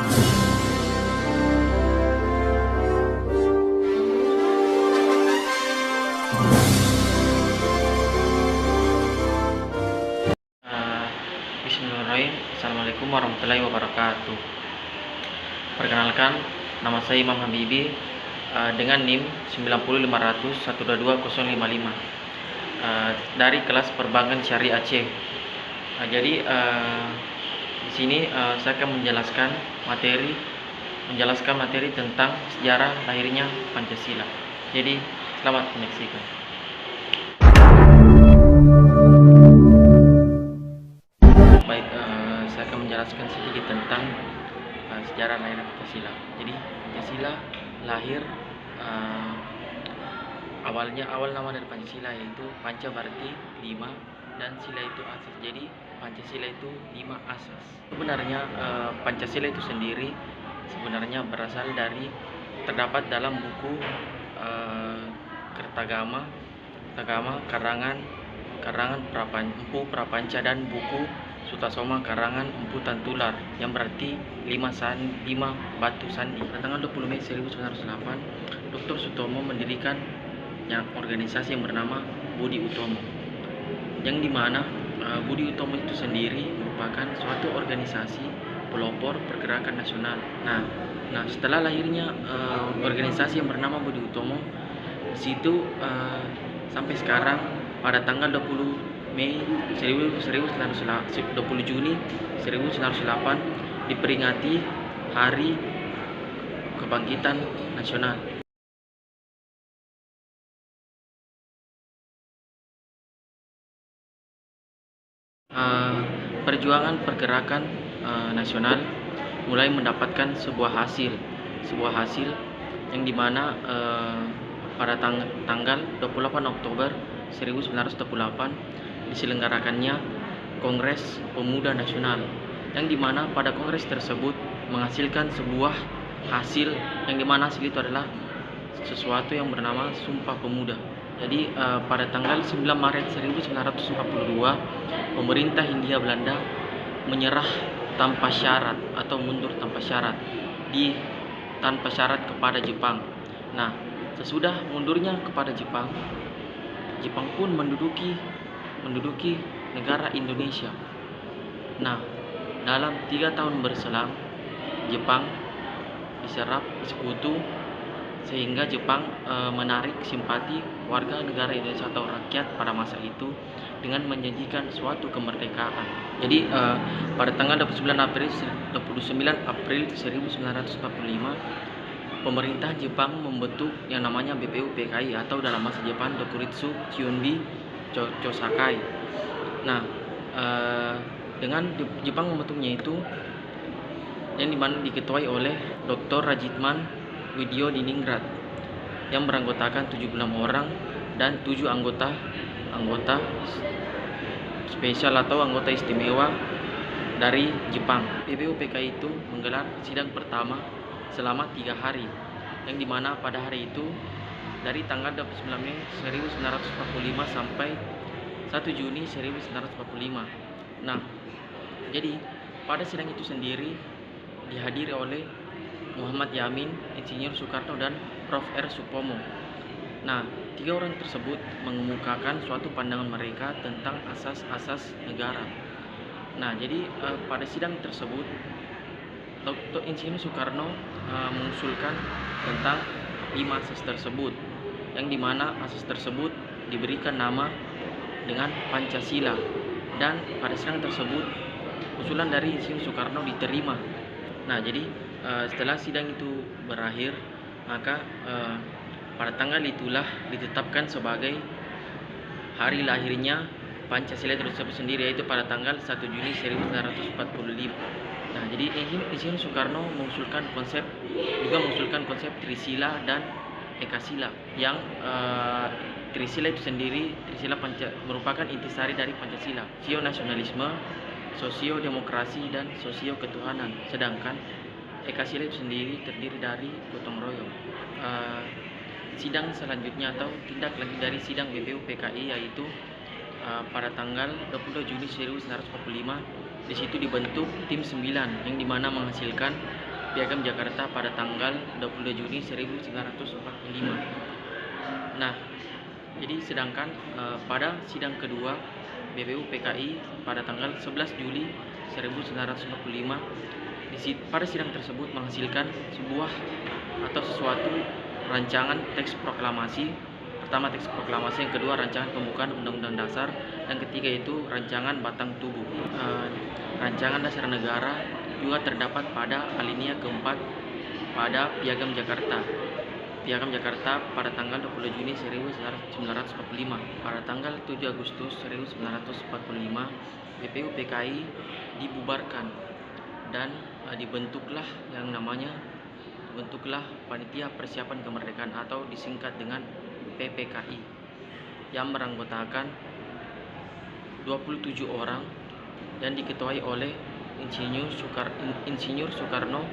Bismillahirrahmanirrahim. Assalamualaikum warahmatullahi wabarakatuh. Perkenalkan, nama saya Imam Habibi dengan NIM 90500122055 dari kelas Perbankan Syariah Aceh. Jadi di sini saya akan menjelaskan materi tentang sejarah lahirnya Pancasila. Jadi selamat menyaksikan. Baik, saya akan menjelaskan sedikit tentang sejarah lahir Pancasila. Jadi Pancasila lahir awal nama dari Pancasila yaitu Panca berarti 5 dan sila itu asas. Jadi Pancasila itu 5 asas. Sebenarnya Pancasila itu sendiri sebenarnya berasal dari terdapat dalam buku Kertagama karangan Empu Prapanca dan buku Sutasoma karangan Empu Tantular yang berarti 5 batu sandi. Pada tanggal 20 Mei 1908 Dr. Sutomo mendirikan organisasi yang bernama Budi Utomo, yang dimana Budi Utomo itu sendiri merupakan suatu organisasi pelopor pergerakan nasional. Nah setelah lahirnya organisasi yang bernama Budi Utomo, di situ sampai sekarang pada tanggal 20 Juni 1908 diperingati Hari Kebangkitan Nasional. Perjuangan pergerakan nasional mulai mendapatkan sebuah hasil yang dimana pada tanggal 28 Oktober 1928 diselenggarakannya Kongres Pemuda Nasional, yang dimana pada kongres tersebut menghasilkan sebuah hasil yang dimana hasil itu adalah sesuatu yang bernama Sumpah Pemuda. Jadi pada tanggal 9 Maret 1942 pemerintah Hindia Belanda menyerah tanpa syarat atau mundur tanpa syarat kepada Jepang. Nah, sesudah mundurnya kepada Jepang pun menduduki negara Indonesia. Nah, dalam 3 tahun berselang Jepang diserap sekutu, sehingga Jepang menarik simpati warga negara Indonesia atau rakyat pada masa itu dengan menjanjikan suatu kemerdekaan. Jadi pada tanggal 29 April 1945 pemerintah Jepang membentuk yang namanya BPUPKI atau dalam bahasa Jepang Dokuritsu Kyunbi Chosakai. Nah, dengan Jepang membentuknya itu yang dimana diketuai oleh Dr. Rajitman Widyodiningrat yang beranggotakan 76 orang dan 7 anggota spesial atau anggota istimewa dari Jepang. BPUPKI itu menggelar sidang pertama selama 3 hari, yang dimana pada hari itu dari tanggal 29 Mei 1945 sampai 1 Juni 1945. Nah, jadi pada sidang itu sendiri dihadiri oleh Muhammad Yamin, Insinyur Soekarno, dan Prof. R. Supomo. Nah, 3 orang tersebut mengemukakan suatu pandangan mereka tentang asas-asas negara. Nah, jadi pada sidang tersebut Dr. Insinyur Soekarno mengusulkan tentang 5 asas tersebut, yang dimana asas tersebut diberikan nama dengan Pancasila, dan pada sidang tersebut usulan dari Insinyur Soekarno diterima. Nah, jadi setelah sidang itu berakhir, maka pada tanggal itulah ditetapkan sebagai hari lahirnya Pancasila tersebut sendiri, yaitu pada tanggal 1 Juni 1945. Nah, jadi Insinyur Soekarno mengusulkan konsep Trisila dan Ekasila, yang Trisila itu sendiri, merupakan intisari dari Pancasila, sio-nasionalisme, sosio-demokrasi, dan sosio-ketuhanan, sedangkan Ekasila itu sendiri terdiri dari gotong royong. Sidang selanjutnya atau tindak lanjut dari sidang BPUPKI yaitu pada tanggal 22 Juni 1945 di situ dibentuk tim 9 yang dimana menghasilkan Piagam Jakarta pada tanggal 22 Juni 1945. Nah, jadi sedangkan pada sidang kedua BPU PKI pada tanggal 11 Juli 1945, pada sidang tersebut menghasilkan sebuah atau sesuatu rancangan teks proklamasi. Pertama teks proklamasi, yang kedua rancangan pembukaan Undang-Undang Dasar, dan ketiga itu rancangan batang tubuh. Rancangan dasar negara juga terdapat pada alinea keempat pada Piagam Jakarta. Piagam Jakarta pada tanggal 20 Juni 1945. Pada tanggal 7 Agustus 1945, BPU PKI dibubarkan dan dibentuklah Panitia Persiapan Kemerdekaan atau disingkat dengan PPKI, yang beranggotakan 27 orang dan diketuai oleh Insinyur Soekarno.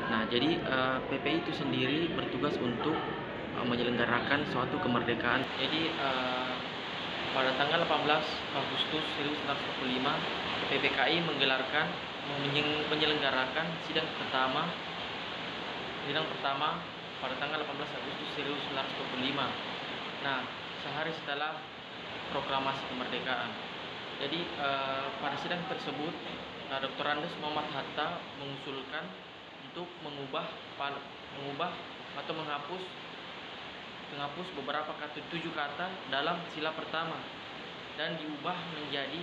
Nah, jadi PPI itu sendiri bertugas untuk menyelenggarakan suatu kemerdekaan. Jadi pada tanggal 18 Agustus 1945, PPKI menyelenggarakan sidang pertama pada tanggal 18 Agustus 1945. Nah, sehari setelah proklamasi kemerdekaan. Jadi pada sidang tersebut Dr. Andes Muhammad Hatta mengusulkan untuk mengubah atau menghapus beberapa 7 kata dalam sila pertama dan diubah menjadi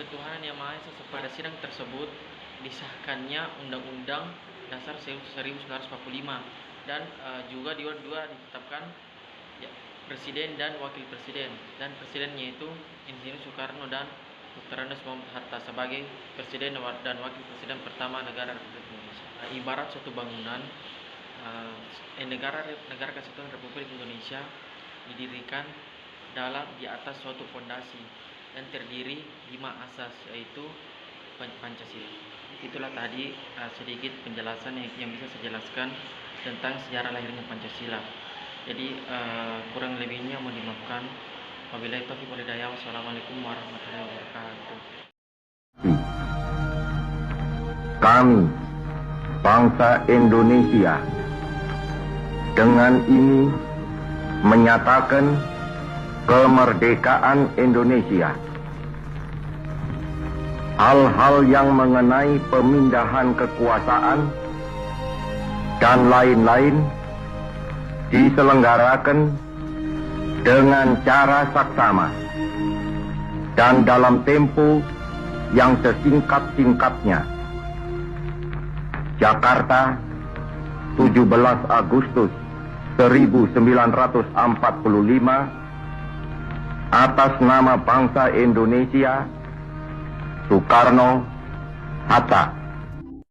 ketuhanan yang Maha Esa. Pada sidang tersebut disahkannya Undang-Undang Dasar 1945 dan juga ditetapkan presiden dan wakil presiden, dan presidennya itu Insinyur Soekarno dan Dr. Andes Muhammad Hatta sebagai presiden dan wakil presiden pertama negara Republik Indonesia. Ibarat suatu bangunan, negara Kesatuan Republik Indonesia didirikan di atas suatu fondasi dan terdiri 5 asas, yaitu Pancasila. Itulah tadi sedikit penjelasan yang bisa saya jelaskan tentang sejarah lahirnya Pancasila. Jadi kurang lebihnya mohon dimaafkan. Wabillahi taufiq wal hidayah. Wassalamualaikum warahmatullahi wabarakatuh. Kami, bangsa Indonesia, dengan ini menyatakan kemerdekaan Indonesia. Hal-hal yang mengenai pemindahan kekuasaan dan lain-lain diselenggarakan dengan cara saksama dan dalam tempo yang sesingkat-singkatnya. Jakarta, 17 Agustus 1945, atas nama bangsa Indonesia, Soekarno Hatta.